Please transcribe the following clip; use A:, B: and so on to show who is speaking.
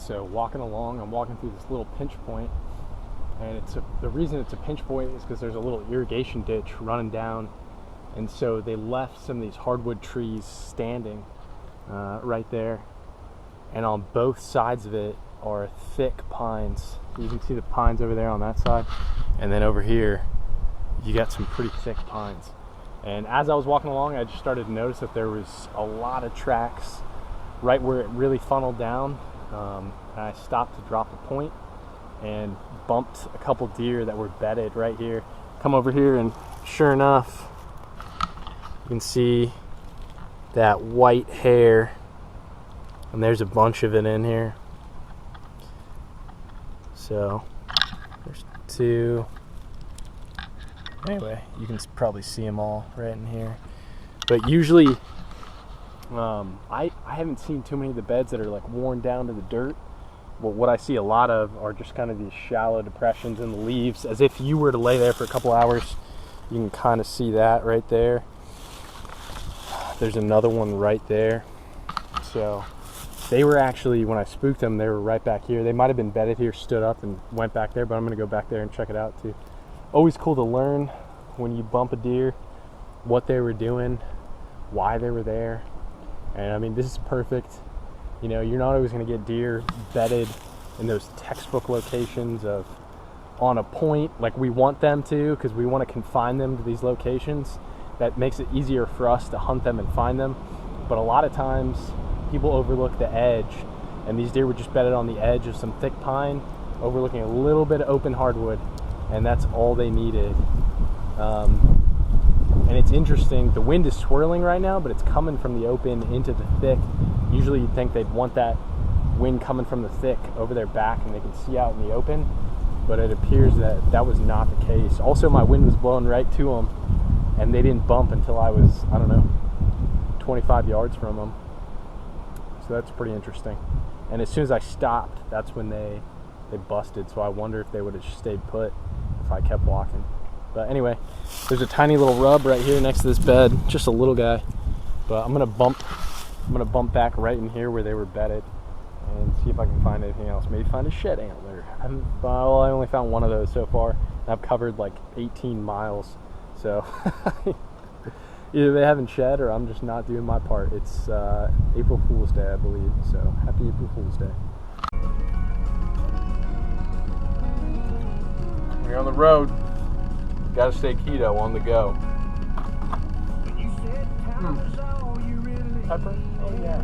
A: So walking along, I'm walking through this little pinch point, and the reason it's a pinch point is because there's a little irrigation ditch running down, and so they left some of these hardwood trees standing right there, and on both sides of it are thick pines. You can see the pines over there on that side, and then over here you got some pretty thick pines. And as I was walking along, I just started to notice that there was a lot of tracks right where it really funneled down. And I stopped to drop a point and bumped a couple deer that were bedded right here. Come over here, and sure enough, you can see that white hair, and there's a bunch of it in here. So there's two. Anyway, you can probably see them all right in here. But usually I haven't seen too many of the beds that are like worn down to the dirt. But what I see a lot of are just kind of these shallow depressions in the leaves, as if you were to lay there for a couple hours. You can kind of see that right there. There's another one right there. So they were actually, when I spooked them, they were right back here. They might have been bedded here, stood up, and went back there, but I'm going to go back there and check it out too. Always cool to learn when you bump a deer what they were doing, why they were there. And I mean, this is perfect. You know, you're not always going to get deer bedded in those textbook locations of on a point like we want them to, because we want to confine them to these locations. That makes it easier for us to hunt them and find them. But a lot of times people overlook the edge, and these deer were just bedded on the edge of some thick pine, overlooking a little bit of open hardwood, and that's all they needed. And it's interesting, the wind is swirling right now, but it's coming from the open into the thick. Usually you'd think they'd want that wind coming from the thick over their back and they can see out in the open, but it appears that that was not the case. Also, my wind was blowing right to them, and they didn't bump until I was, I don't know, 25 yards from them. So that's pretty interesting. And as soon as I stopped, that's when they busted. So I wonder if they would have stayed put if I kept walking. But anyway, there's a tiny little rub right here next to this bed, just a little guy. But I'm gonna bump back right in here where they were bedded and see if I can find anything else. Maybe find a shed antler. Well, I only found one of those so far. I've covered like 18 miles. So either they haven't shed or I'm just not doing my part. It's April Fool's Day, I believe. So happy April Fool's Day. We're on the road. Gotta stay keto on the go. Pepper? Oh yeah.